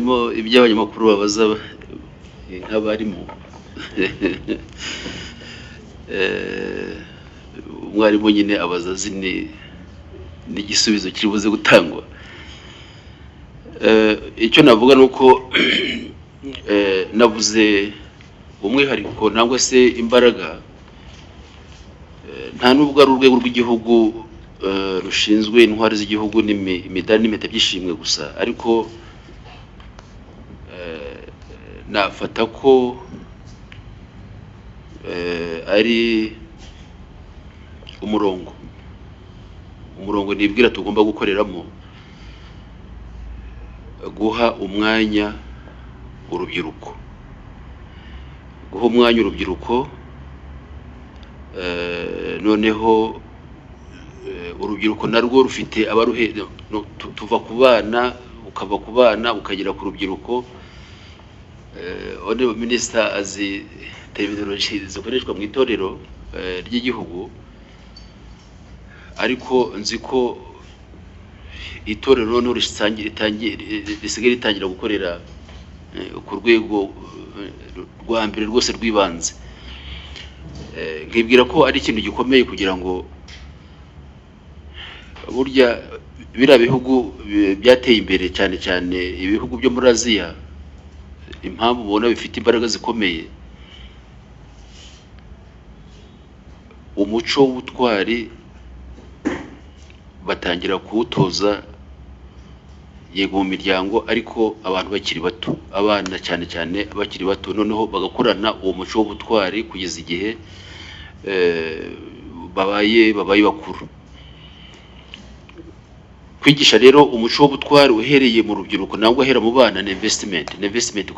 harimo iby'abanyamakuru babaza nk'abarimo umwarimu nyine abaza zine n'igisubizo kiri buze gutangwa. Icyo navuga nuko navuze umwihariko nangwa se imbaraga nta nubwo ari urwego rw'igihugu rushinzwe intwari z'igihugu n'imidari n'impeta by'ishimwe gusa, ariko nafata ko ari umurongo nibwira tugomba gukoreramo, guha umwanya urubyiruko, noneho urubyiruko narwo rufite abaruhe, tuva ku bana ukava ku bana ukagera ku rubyiruko. Honorable Minister azi terminology zikoreshwa mu itorero ry'igihugu, ariko nzi ko itorero no risigaye ritangira gukorera ku rwego rwa mbere rwose rw'ibanze. Nkibwira ko ari ikintu gikomeye kugira ngo burya biriya bihugu byateye imbere cyane cyane ibihugu byo muri Aziya, impamvu ubona bifite imbaraga zikomeye, umuco w'ubutwari batangira kuwutoza yego mu miryango, ariko abantu bakiri bato, abana cyane cyane bakiri bato, noneho bagakorana uwo muco w'ubutwari kugeza igihe babaye bakuru. Kwigisha rero umuco w'ubutwari uhereye mu rubyiruko nangwa ahera mu bana ni investment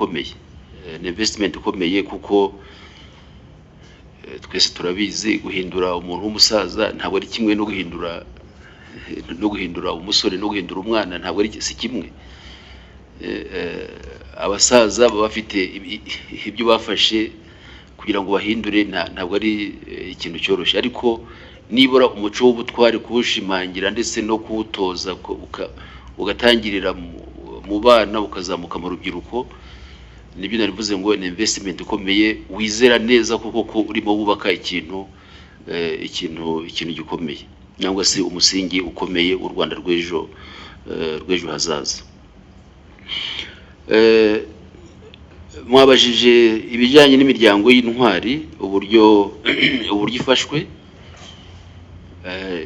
ikomeye, kuko twese turabizi guhindura umuntu w'umusaza ntabwo ari kimwe no guhindura umusore no guhindura umwana, ntabwo ari si kimwe. Abasaza baba bafite ibyo bafashe kugira ngo bahindure, ntabwo ari ikintu cyoroshye, ariko nibura umuco w'ubutwari kuwushimangira ndetse no kuwutoza ugatangirira mu bana ukazamuka mu rubyiruko, nibyo narivuze ngo ni investment ikomeye, wizera neza kuko urimo wubaka ikintu gikomeye, nangwa se umusingi ukomeye u Rwanda rw'ejo hazaza. Mwabajije ibijyanye n'imiryango y'intwari uburyo ifashwe.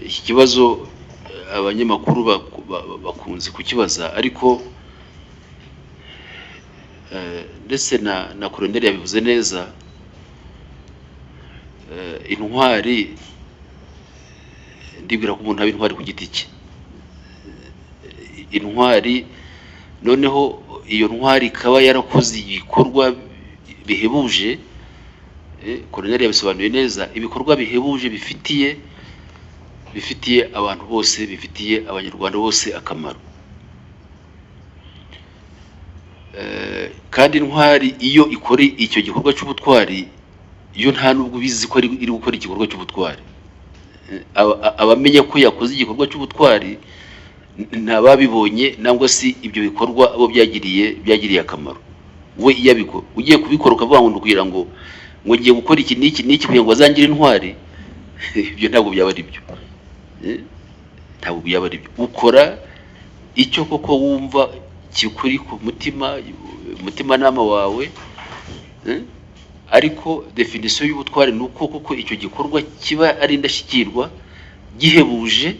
Iki kibazo abanyamakuru bakunze kukibaza, ariko ndetse na Colonel yabivuze neza. Intwari ndibwira ko umuntu aba intwari ku giti cye, intwari noneho iyo ntwari ikaba yarakoze ibikorwa bihebuje. Colonel yabisobanuye neza, ibikorwa bihebuje bifitiye abantu bose, bifitiye abanyarwanda bose akamaro. Kandi intwari iyo ikora icyo gikorwa cy'ubutwari, iyo nta nubwo bizi ko iri gukora igikorwa cy'ubutwari, abamenya ko yakoze igikorwa cy'ubutwari ntababibonye, nangwa si ibyo bikorwa abo byagiriye akamaro. We iyabiko ugiye kubikora ukavuga ngo kugira ngo ngiye gukora iki n'iki kugira ngo bazangire intwari, ibyo ntabwo byaba ari byo. Ukora icyo koko wumva kikuri ku mutima nama wawe, ariko definition y'ubutwari ni uko koko icyo gikorwa kiba ari indashyikirwa, gihebuje,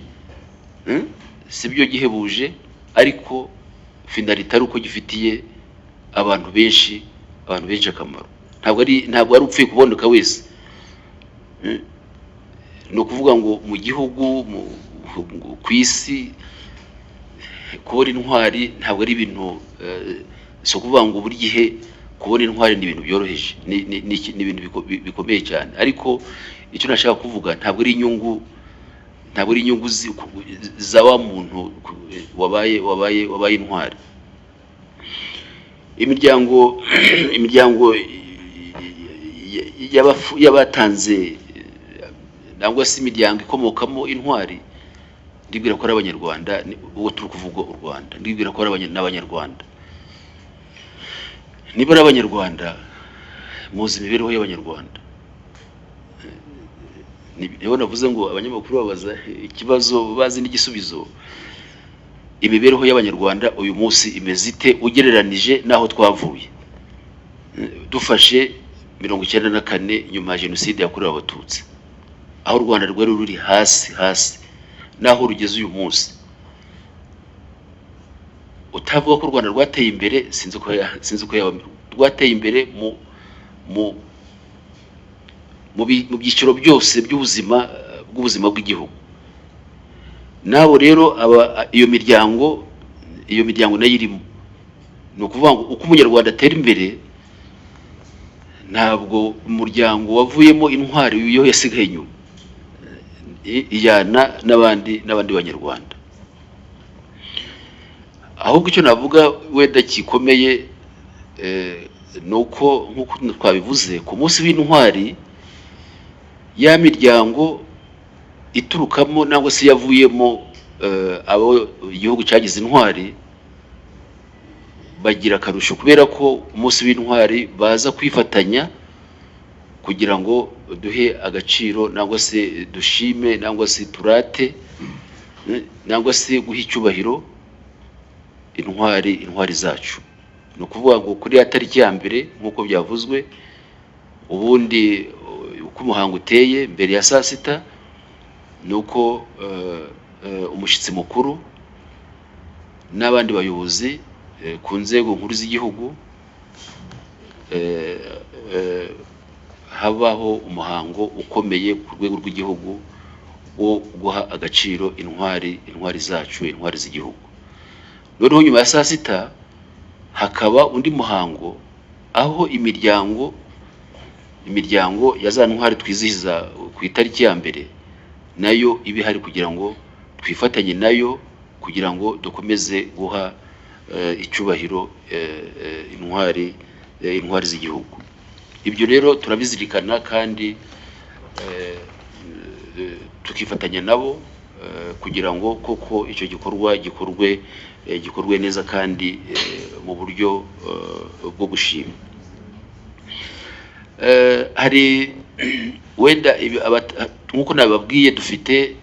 sibyo gihebuje, ariko finalite ari uko gifitiye abantu benshi akamaro. Ntabwo ari upfuye kuboneka wese. No kuvuga ngo mu gihugu ku isi kubona intwari ntabwo ari ibintu, so kuvuga ngo buri gihe kubona intwari ni ibintu byoroheje, ni ibintu bikomeye cyane, ariko icyo nashaka kuvuga ntabwo ari inyungu za wa muntu wabaye intwari. Imiryango y'abatanze nangwa se imiryango ikomokamo intwari, ndibwira ko ari abanyarwanda, uwo turi kuvuga u Rwanda, ndibwira ko ari n'abanyarwanda. nibura abanyarwanda muzi imibereho y'abanyarwanda. Niho navuze ngo abanyamakuru babaza ikibazo bazi n'igisubizo. Imibereho y'abanyarwanda uyu munsi imeze ite ugereranije naho twavuye? Dufashe 1994 nyuma ya jenoside yakorewe abatutsi, aho u Rwanda rwari ruri hasi naho rugeze uyu munsi. Utavuga ko u Rwanda rwateye imbere, sinzi ko rwateye imbere mu byiciro byose by'ubuzima bw'igihugu. Nabo rero iyo miryango nayo irimo. Ni ukuvuga ngo uko umunyarwanda atera imbere, ntabwo umuryango wavuyemo intwari yo yasigaye inyuma, ijyana n'abandi banyarwanda. Ahubwo icyo navuga wenda kikomeye nuko nkuko twabivuze ku munsi w'intwari, ya miryango iturukamo nangwa se yavuyemo abo igihugu cyagize intwari bagira akarusho, kubera ko umunsi w'intwari baza kwifatanya kugira ngo duhe agaciro nangwa se dushime nangwa se turate nangwa se guha icyubahiro intwari zacu. Ni ukuvuga ngo kuri ya tariki ya mbere nk'uko byavuzwe, ubundi uko umuhango uteye mbere ya saa sita, ni uko umushyitsi mukuru n'abandi bayobozi ku nzego nkuru z'igihugu habaho umuhango ukomeye ku rwego rw'igihugu wo guha agaciro intwari zacu, intwari z'igihugu. Noneho nyuma ya saa sita hakaba undi muhango aho imiryango ya za ntwari twizihiza ku itariki ya mbere nayo iba ihari kugira ngo twifatanye nayo kugira ngo dukomeze guha icyubahiro intwari z'igihugu. Ibyo rero turabizirikana kandi tukifatanya nabo kugira ngo koko icyo gikorwa gikorwe neza kandi mu buryo bwo gushima. Hari wenda nk'uko nababwiye, dufite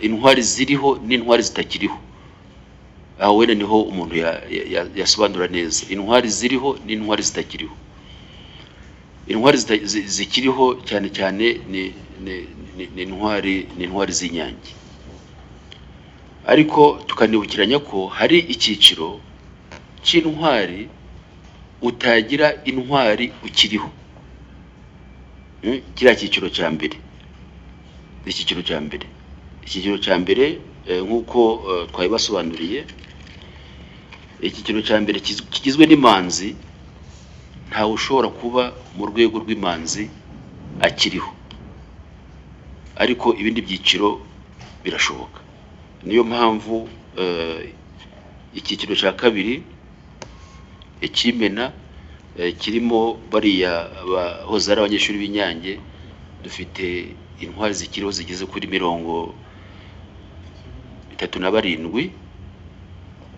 intwari ziriho n'intwari zitakiriho. Aho wenda niho umuntu yasobanura neza intwari ziriho n'intwari zitakiriho. Intwari zikiriho cyane cyane ni intwari z'Inyange, ariko tukanibukiranya ko hari icyiciro cy'intwari utagira intwari ukiriho. Kiriya cyiciro cya mbere, icyiciro cya mbere nk'uko twabibasobanuriye, icyiciro cya mbere kigizwe n'imanzi. Ntawe ushobora kuba mu rwego rw'imanzi akiriho, ariko ibindi byiciro birashoboka. Niyo mpamvu icyiciro cya kabiri icy'Imena kirimo bariya bahoze ari abanyeshuri b'Inyange. Dufite intwari zikiriho zigeze kuri 37.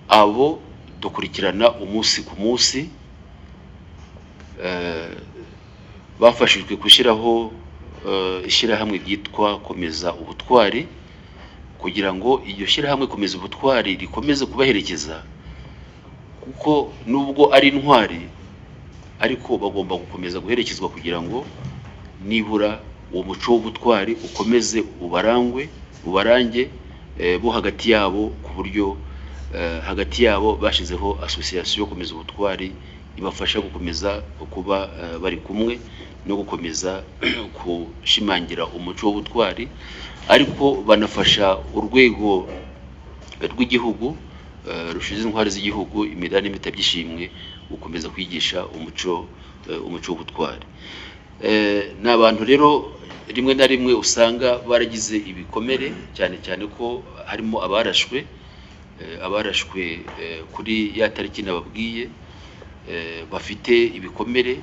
Abo dukurikirana umunsi ku munsi, bafashijwe gushyiraho ishyirahamwe ryitwa Komeza Ubutwari, kugira ngo iryo shyirahamwe Komeza Ubutwari rikomeze kubaherekeza, kuko nubwo ari intwari ariko bagomba gukomeza guherekezwa kugira ngo nibura uwo muco w'ubutwari ukomeze ubarange bo hagati yabo, ku buryo hagati yabo bashizeho association Komeza Ubutwari ibafasha gukomeza kuba bari kumwe no gukomeza kushimangira umuco w'ubutwari, ariko banafasha urwego rw'igihugu rushize intwari z'igihugu imidani n'imitabyi gukomeza kwigisha umuco w'ubutwari. Ni abantu rero rimwe na rimwe usanga baragize ibikomere, cyane cyane ko harimo abarashwe kuri ya tariki nababwiye, bafite ibikomere,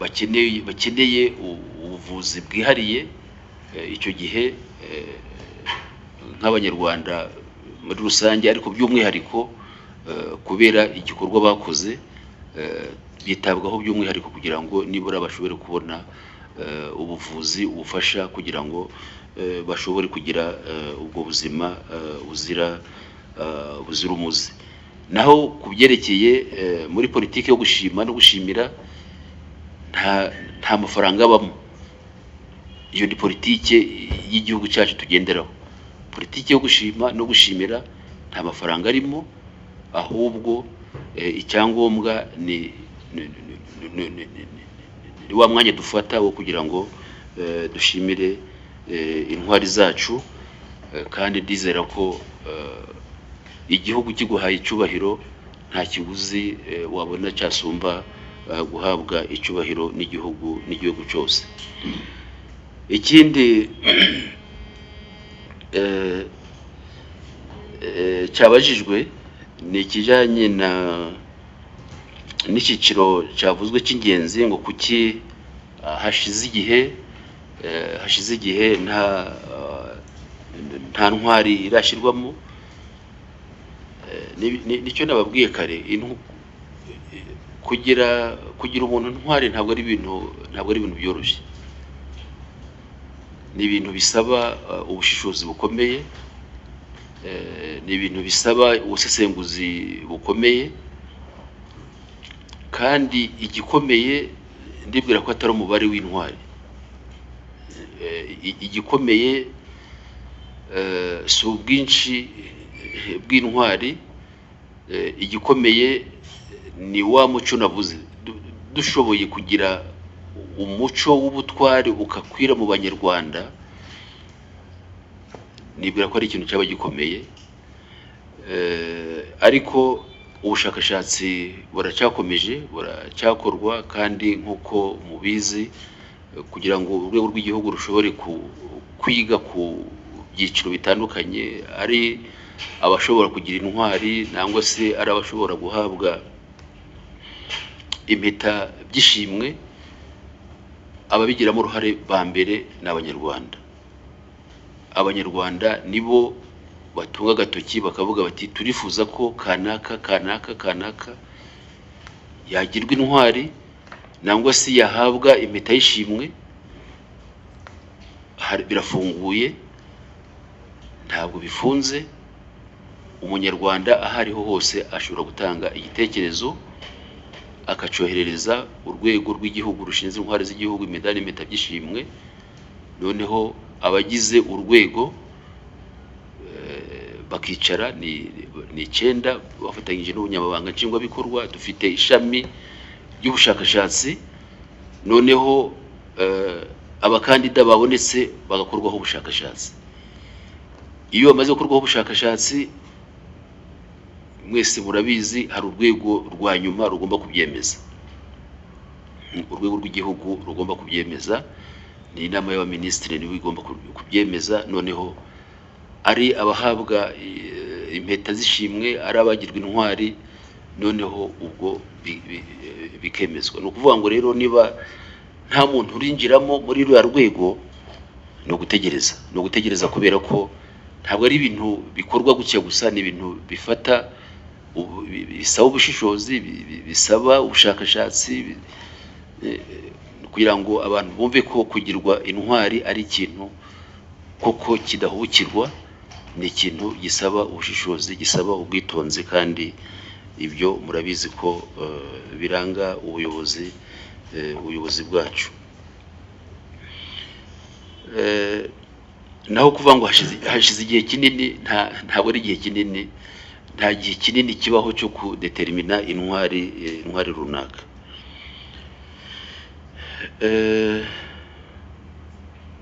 bakeneye ubuvuzi bwihariye. Icyo gihe nk'abanyarwanda muri rusange, ariko by'umwihariko kubera igikorwa bakoze, bitabwaho by'umwihariko kugira ngo nibura bashobore kubona ubuvuzi ubufasha kugira ngo bashobore kugira ubwo buzima buzira umuze. Naho kubyerekeye muri politiki yo gushima no gushimira nta mafaranga abamo. Iyo ni politiki y'igihugu cyacu tugenderaho. Politiki yo gushima no gushimira nta mafaranga arimo, ahubwo icyangombwa ni wa mwanya dufata wo kugira ngo dushimire intwari zacu, kandi ndizera ko igihugu kiguhaye icyubahiro nta kiguzi wabona cyasumba guhabwa icyubahiro n'igihugu cyose. Ikindi cyabajijwe ni ikijyanye n'icyiciro cyavuzwe cy'ingenzi, ngo kuki hashize igihe nta ntwari irashyirwamo. Nicyo nababwiye kare, kugira umuntu ntwari ntabwo ari ibintu byoroshye. Ni ibintu bisaba ubushishozi bukomeye, ni ibintu bisaba ubusesenguzi bukomeye, kandi igikomeye ndibwira ko atari umubare w'intwari. Igikomeye si ubwinshi bw'intwari, igikomeye ni wa muco navuze. Dushoboye kugira umuco w'ubutwari ukakwira mu Banyarwanda, nibwira ko ari ikintu cyaba gikomeye. Ariko ubushakashatsi buracyakorwa, kandi nk'uko mubizi, kugira ngo urwego rw'igihugu rushobore kwiga ku byiciro bitandukanye, ari abashobora kugira intwari nangwa se ari abashobora guhabwa impeta by'ishimwe, ababigiramo uruhare ba mbere ni Abanyarwanda. Abanyarwanda nibo batunga agatoki bakavuga bati turifuza ko kanaka yagirwa intwari nangwa se yahabwa impeta y'ishimwe. Birafunguye, ntabwo bifunze. Umunyarwanda aho ariho hose ashobora gutanga igitekerezo, akacyoherereza urwego rw'igihugu rushinzwe intwari z'igihugu, imidari n'impeta by'ishimwe. Noneho abagize urwego bakicara, ni 9 bafatanyije n'ubunyamabanga nshingwabikorwa. Dufite ishami ry'ubushakashatsi, noneho abakandida babonetse bagakorwaho ubushakashatsi. Iyo bamaze gukorwaho ubushakashatsi, mwese murabizi, hari urwego rwa nyuma rugomba kubyemeza. Urwego rw'igihugu rugomba kubyemeza, ni inama y'abaminisitiri niwe igomba kubyemeza. Noneho ari abahabwa impeta z'ishimwe, ari abagirwa intwari, noneho ubwo bikemezwa. Ni ukuvuga ngo rero niba nta muntu urinjiramo muri ruriya rwego, ni ugutegereza kubera ko ntabwo ari ibintu bikorwa gutya gusa. Ni ibintu bisaba ubushishozi, bisaba ubushakashatsi, kugira ngo abantu bumve ko kugirwa intwari ari ikintu koko kidahubukirwa. Ni ikintu gisaba ubushishozi, gisaba ubwitonzi, kandi ibyo murabizi ko biranga ubuyobozi bwacu. Naho kuvuga ngo hashize igihe kinini, ntabwo ari igihe kinini. Nta gihe kinini kibaho cyo kudetermina intwari runaka.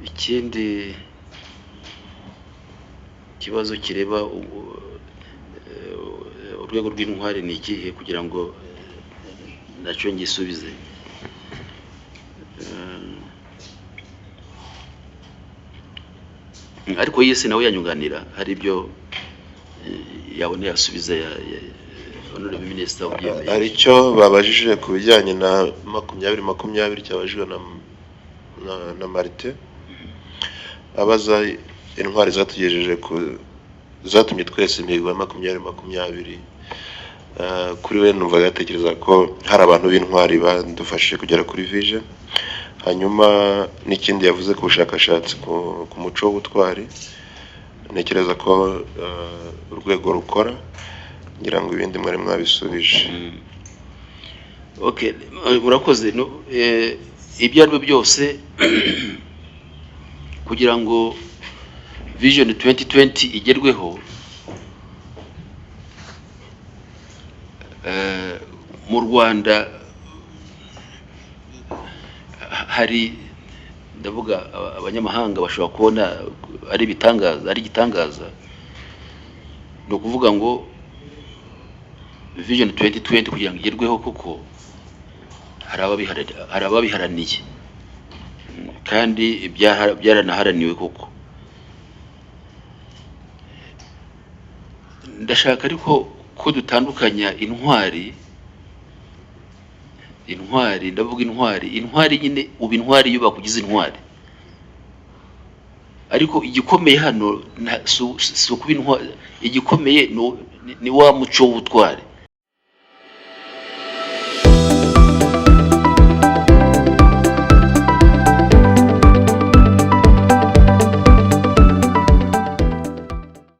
Ikindi kibazo kireba urwego rw'intwari ni ikihe, kugira ngo nacyo ngisubize. Ariko yese nawe yanyunganira, hari ibyo yabone yasubiza honorable minister ubyemeye. Hari icyo babajije ku bijyanye na 2020 cyabajijwe na Marite, abaza intwari zatugejeje zatumye twese imihigo ya 2020 kuri we numva yatekereza ko hari abantu b'intwari badufashije kugera kuri vision. Hanyuma n'ikindi yavuze ku bushakashatsi ku muco w'ubutwari, ntekereza ko urwego rukora, ngira ngo ibindi mwari mwabisubije. Okay, murakoze. Ibyo ari byo byose kugira ngo vision 2020 igerweho, mu Rwanda hari, ndavuga abanyamahanga bashobora kubona ari igitangaza, ni ukuvuga ngo vision 2020 kugira ngo igerweho kuko hari ababiharaniye kandi byaranaharaniwe koko. Ndashaka ariko ko dutandukanya intwari, ndavuga intwari nyine, uba intwari iyo bakugize intwari, ariko igikomeye hano si ukuba intwari. Igikomeye ni wa muco w'ubutwari.